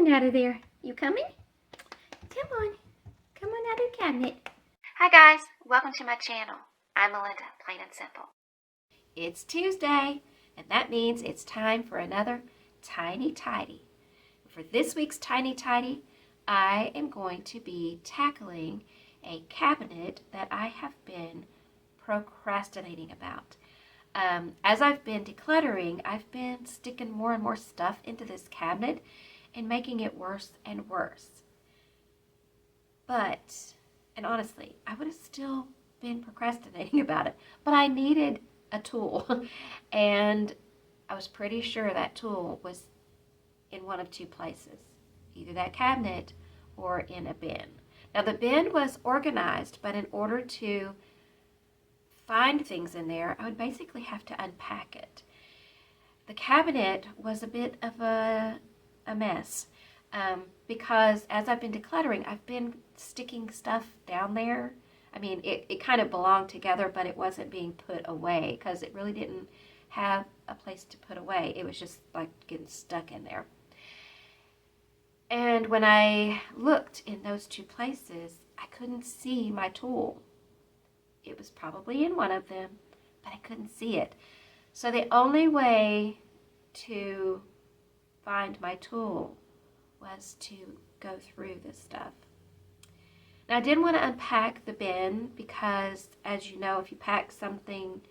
on out of there. You coming? Come on. Come on out of the cabinet. Hi guys, welcome to my channel. I'm Melinda, plain and simple. It's Tuesday, and that means it's time for another Tiny Tidy. For this week's Tiny Tidy, I am going to be tackling a cabinet that I have been procrastinating about. As I've been decluttering, I've been sticking more and more stuff into this cabinet and making it worse and worse. And honestly, I would have still been procrastinating about it, but I needed a tool and I was pretty sure that tool was in one of two places, either that cabinet or in a bin. Now the bin was organized, but in order to find things in there, I would basically have to unpack it. The cabinet was a bit of a mess because as I've been decluttering, I've been sticking stuff down there. I mean, it kind of belonged together, but it wasn't being put away because it really didn't have a place to put away. It was just like getting stuck in there. And when I looked in those two places, I couldn't see my tool. It was probably in one of them, but I couldn't see it. So the only way to find my tool was to go through this stuff. Now I didn't want to unpack the bin because, as you know, if you pack something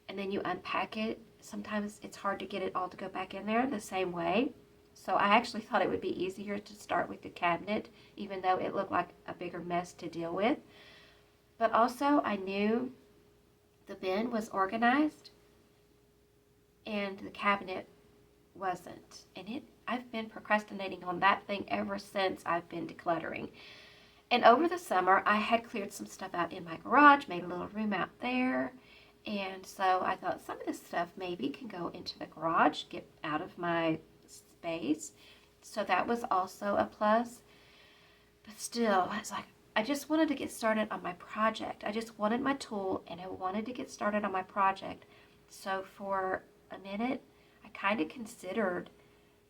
and then you unpack it, sometimes it's hard to get it all to go back in there the same way. So I actually thought it would be easier to start with the cabinet, even though it looked like a bigger mess to deal with. But also I knew the bin was organized and the cabinet wasn't. And I've been procrastinating on that thing ever since I've been decluttering. And over the summer, I had cleared some stuff out in my garage, made a little room out there. And so I thought some of this stuff maybe can go into the garage, get out of my space. So that was also a plus. But still, I was like, I just wanted to get started on my project. I just wanted my tool and I wanted to get started on my project. So for a minute, I kind of considered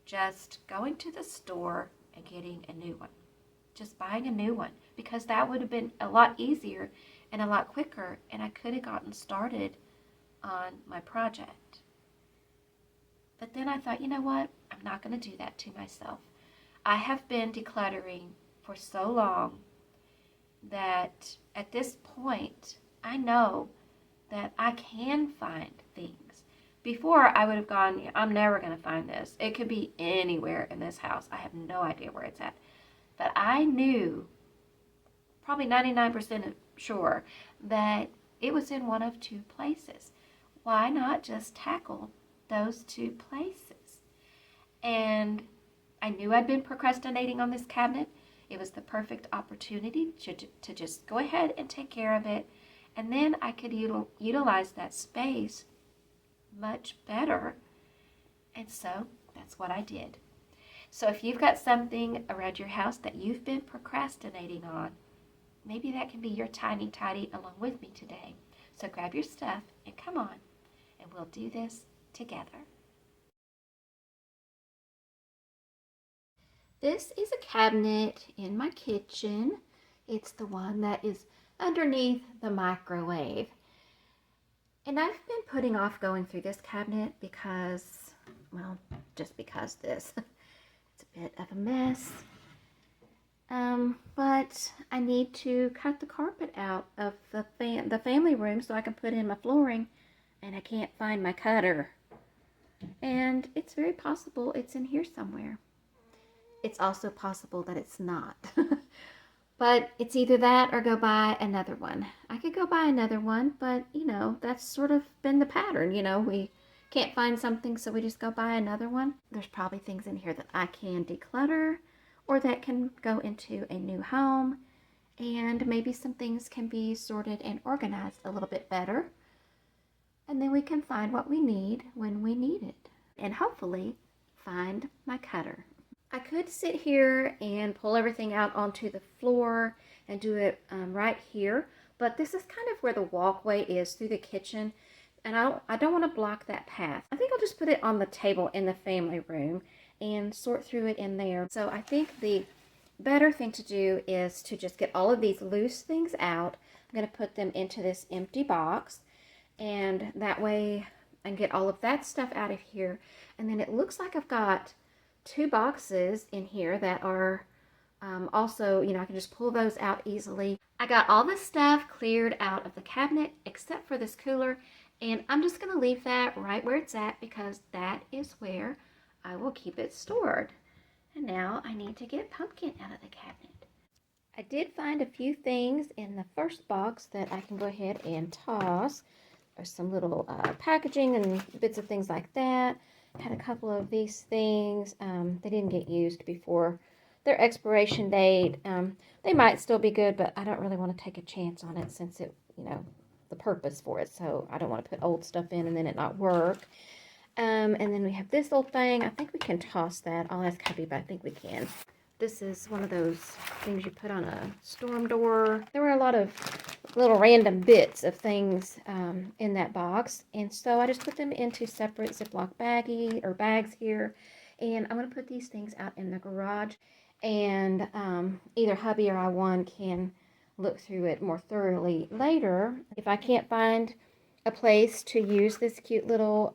just going to the store and getting a new one. Just buying a new one, because that would have been a lot easier and a lot quicker, and I could have gotten started on my project. But then I thought, you know what? I'm not going to do that to myself. I have been decluttering for so long that at this point, I know that I can find things. Before, I would have gone, I'm never going to find this. It could be anywhere in this house. I have no idea where it's at. But I knew, probably 99% sure, that it was in one of two places. Why not just tackle those two places? And I knew I'd been procrastinating on this cabinet. It was the perfect opportunity to just go ahead and take care of it. And then I could utilize that space much better. And so that's what I did. So if you've got something around your house that you've been procrastinating on, maybe that can be your tiny tidy along with me today. So grab your stuff and come on, and we'll do this together. This is a cabinet in my kitchen. It's the one that is underneath the microwave. And I've been putting off going through this cabinet because, well, just because this. It's a bit of a mess. But I need to cut the carpet out of the family room so I can put in my flooring, and I can't find my cutter. And it's very possible it's in here somewhere. It's also possible that it's not. But it's either that or go buy another one. I could go buy another one, but, you know, that's sort of been the pattern. You know, we can't find something, so we just go buy another one. There's probably things in here that I can declutter or that can go into a new home. And maybe some things can be sorted and organized a little bit better. And then we can find what we need when we need it. And hopefully find my cutter. I could sit here and pull everything out onto the floor and do it right here, but this is kind of where the walkway is through the kitchen, and I don't want to block that path. I think I'll just put it on the table in the family room and sort through it in there. So I think the better thing to do is to just get all of these loose things out. I'm going to put them into this empty box, and that way I can get all of that stuff out of here. And then it looks like I've got 2 boxes in here that are also, you know, I can just pull those out easily. I got all this stuff cleared out of the cabinet except for this cooler, and I'm just going to leave that right where it's at because that is where I will keep it stored. And now I need to get Pumpkin out of the cabinet. I did find a few things in the first box that I can go ahead and toss. There's some little packaging and bits of things like that. I had a couple of these things. They didn't get used before their expiration date. They might still be good, but I don't really want to take a chance on it since it, you know, the purpose for it. So I don't want to put old stuff in and then it not work. And then we have this little thing. I think we can toss that. I'll ask Hubby, but I think we can. This is one of those things you put on a storm door. There were a lot of little random bits of things in that box. And so I just put them into separate Ziploc bags here. And I'm going to put these things out in the garage. And either Hubby or I can look through it more thoroughly later. If I can't find a place to use this cute little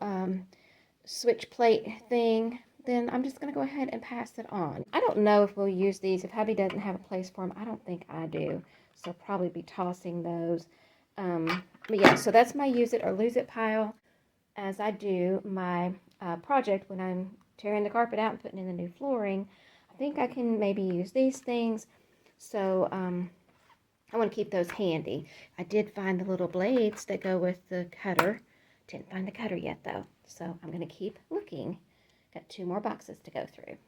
switch plate thing, then I'm just going to go ahead and pass it on. I don't know if we'll use these. If Hubby doesn't have a place for them, I don't think I do. So I'll probably be tossing those. But yeah, so that's my use it or lose it pile as I do my project when I'm tearing the carpet out and putting in the new flooring. I think I can maybe use these things. So I want to keep those handy. I did find the little blades that go with the cutter. Didn't find the cutter yet though. So I'm going to keep looking. Got 2 more boxes to go through.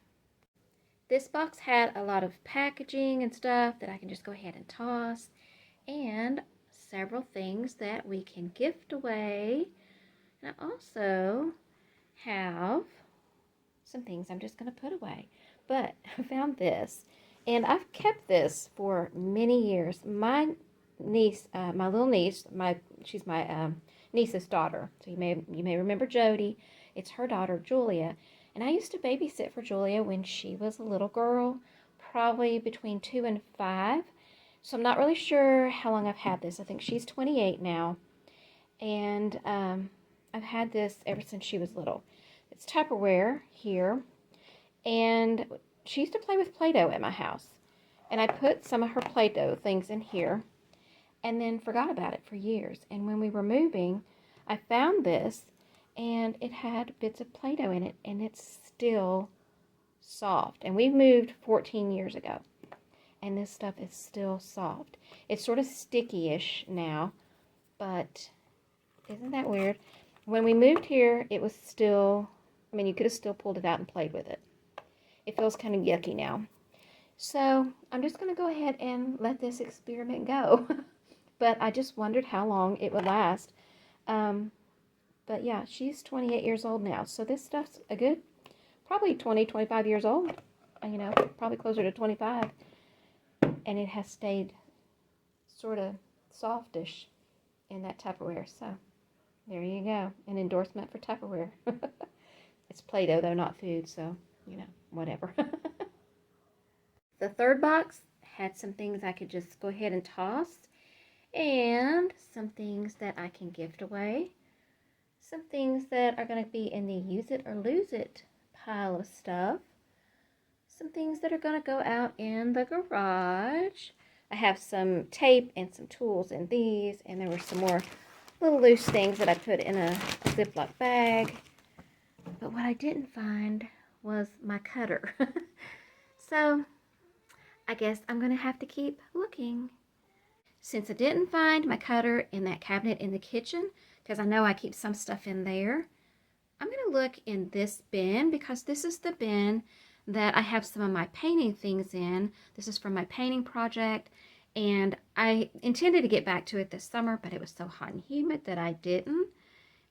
This box had a lot of packaging and stuff that I can just go ahead and toss. And several things that we can gift away. And I also have some things I'm just going to put away. But I found this, and I've kept this for many years. My niece, my little niece, she's my niece's daughter. So you may remember Jody. It's her daughter, Julia. And I used to babysit for Julia when she was a little girl, probably between 2 and 5. So I'm not really sure how long I've had this. I think she's 28 now. And I've had this ever since she was little. It's Tupperware here. And she used to play with Play-Doh at my house. And I put some of her Play-Doh things in here and then forgot about it for years. And when we were moving, I found this, and it had bits of Play-Doh in it, and it's still soft. And we moved 14 years ago, and this stuff is still soft. It's sort of sticky-ish now, but isn't that weird? When we moved here, it was still, I mean, you could have still pulled it out and played with it. It feels kind of yucky now. So I'm just going to go ahead and let this experiment go. But I just wondered how long it would last. But yeah, she's 28 years old now. So this stuff's a good, probably 20, 25 years old. You know, probably closer to 25. And it has stayed sort of softish in that Tupperware. So there you go. An endorsement for Tupperware. It's Play-Doh though, not food. So, you know, whatever. The third box had some things I could just go ahead and toss, and some things that I can gift away, some things that are going to be in the use it or lose it pile of stuff, some things that are going to go out in the garage. I have some tape and some tools in these, and there were some more little loose things that I put in a Ziploc bag. But what I didn't find was my cutter. So I guess I'm going to have to keep looking. Since I didn't find my cutter in that cabinet in the kitchen, because I know I keep some stuff in there, I'm going to look in this bin, because this is the bin that I have some of my painting things in. This is from my painting project, and I intended to get back to it this summer, but it was so hot and humid that I didn't.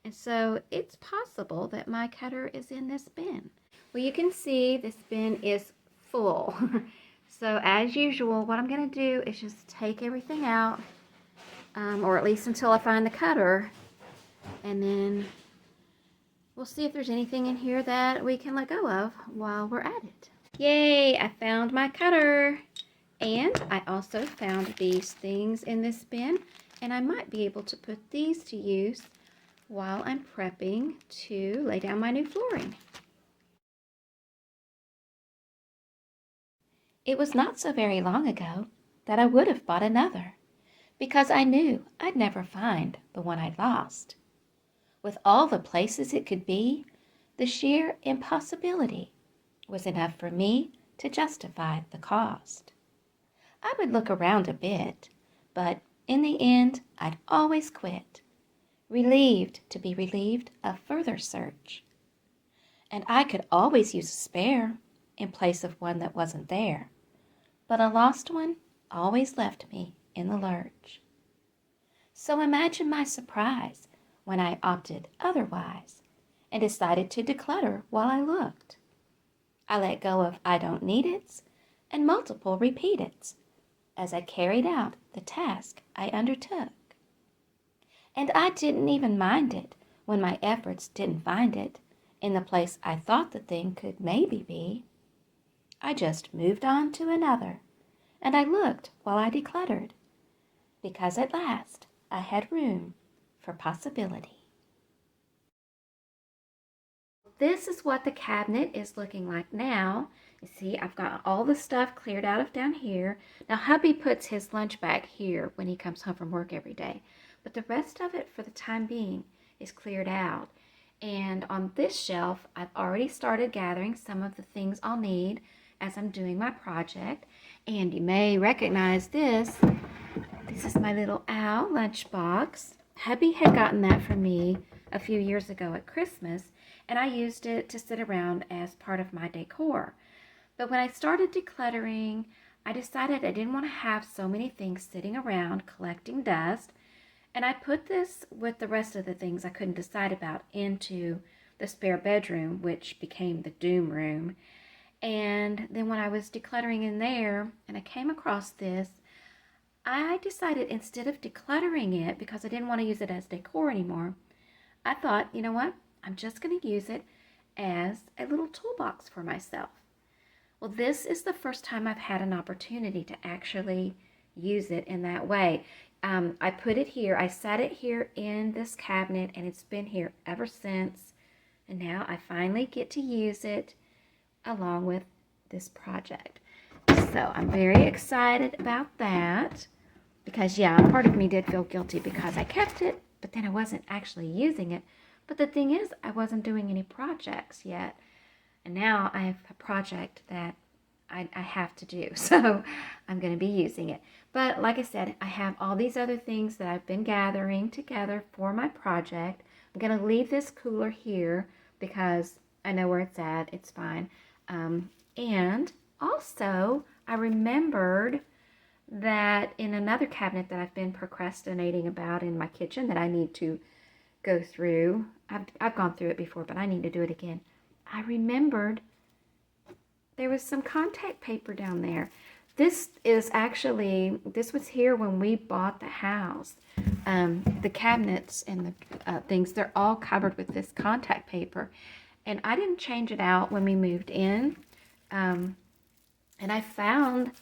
And so it's possible that my cutter is in this bin. Well, you can see this bin is full. So as usual, what I'm going to do is just take everything out, or at least until I find the cutter, and then We'll see if there's anything in here that we can let go of while we're at it. Yay, I found my cutter. And I also found these things in this bin, and I might be able to put these to use while I'm prepping to lay down my new flooring. It was not so very long ago that I would have bought another, because I knew I'd never find the one I'd lost. With all the places it could be, the sheer impossibility was enough for me to justify the cost. I would look around a bit, but in the end, I'd always quit, relieved to be relieved of further search. And I could always use a spare in place of one that wasn't there, but a lost one always left me in the lurch. So imagine my surprise when I opted otherwise and decided to declutter while I looked. I let go of I don't need it's and multiple repeat it's as I carried out the task I undertook. And I didn't even mind it when my efforts didn't find it in the place I thought the thing could maybe be. I just moved on to another, and I looked while I decluttered, because at last I had room for possibility. This is what the cabinet is looking like now. You see, I've got all the stuff cleared out of down here. Now, hubby puts his lunch bag here when he comes home from work every day, but the rest of it for the time being is cleared out. And on this shelf, I've already started gathering some of the things I'll need as I'm doing my project. And you may recognize this. This is my little owl lunchbox. Hubby had gotten that for me a few years ago at Christmas, and I used it to sit around as part of my decor. But when I started decluttering, I decided I didn't want to have so many things sitting around collecting dust, and I put this with the rest of the things I couldn't decide about into the spare bedroom, which became the doom room. And then when I was decluttering in there and I came across this, I decided instead of decluttering it, because I didn't want to use it as decor anymore, I thought, you know what? I'm just going to use it as a little toolbox for myself. Well, this is the first time I've had an opportunity to actually use it in that way. I put it here. I set it here in this cabinet, and it's been here ever since. And now I finally get to use it along with this project. So I'm very excited about that because, yeah, part of me did feel guilty because I kept it, but then I wasn't actually using it. But the thing is, I wasn't doing any projects yet. And now I have a project that I have to do. So I'm going to be using it. But like I said, I have all these other things that I've been gathering together for my project. I'm going to leave this cooler here because I know where it's at. It's fine. And also, I remembered that in another cabinet that I've been procrastinating about in my kitchen that I need to go through. I've gone through it before, but I need to do it again. I remembered there was some contact paper down there. This was here when we bought the house. The cabinets and the things, they're all covered with this contact paper. And I didn't change it out when we moved in. And I found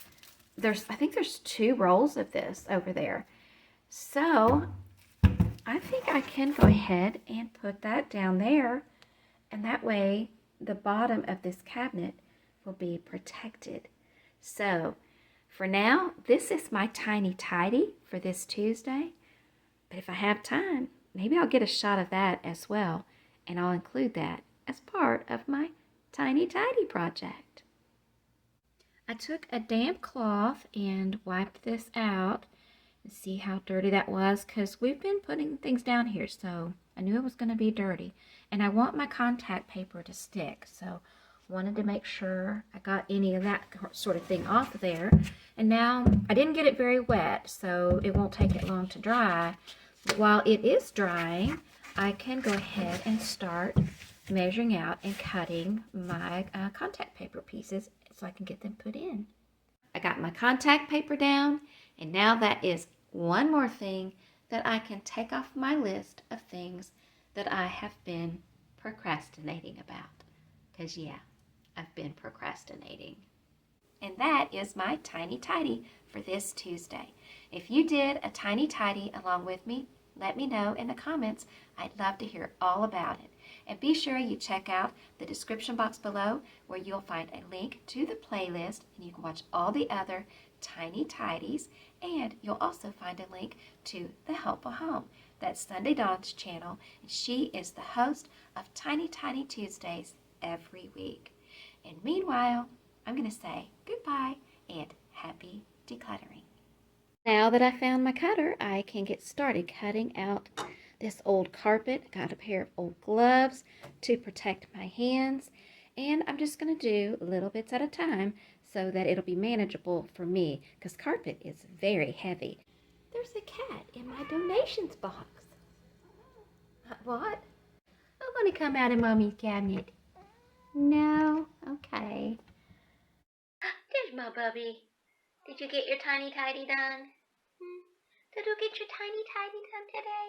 I think there's 2 rolls of this over there. So I think I can go ahead and put that down there. And that way the bottom of this cabinet will be protected. So for now, this is my tiny tidy for this Tuesday. But if I have time, maybe I'll get a shot of that as well. And I'll include that as part of my tiny tidy project. I took a damp cloth and wiped this out and see how dirty that was, because we've been putting things down here, so I knew it was going to be dirty. And I want my contact paper to stick, so wanted to make sure I got any of that sort of thing off of there. And now I didn't get it very wet, so it won't take it long to dry. But while it is drying, I can go ahead and start measuring out and cutting my contact paper pieces so I can get them put in. I got my contact paper down, and now that is one more thing that I can take off my list of things that I have been procrastinating about. Because, yeah, I've been procrastinating. And that is my tiny tidy for this Tuesday. If you did a tiny tidy along with me, let me know in the comments. I'd love to hear all about it. And be sure you check out the description box below where you'll find a link to the playlist and you can watch all the other tiny tidies. And you'll also find a link to the Helpful Home. That's Sunday Dawn's channel, and she is the host of Tiny Tiny Tuesdays every week. And meanwhile, I'm going to say goodbye and happy decluttering. Now that I found my cutter, I can get started cutting out this old carpet. I got a pair of old gloves to protect my hands, and I'm just going to do little bits at a time so that it'll be manageable for me because carpet is very heavy. There's a cat in my donations box. What? I want to come out of Mommy's cabinet. No? Okay. There's my bubby. Did you get your tiny tidy done? Did you get your tiny tidy done today?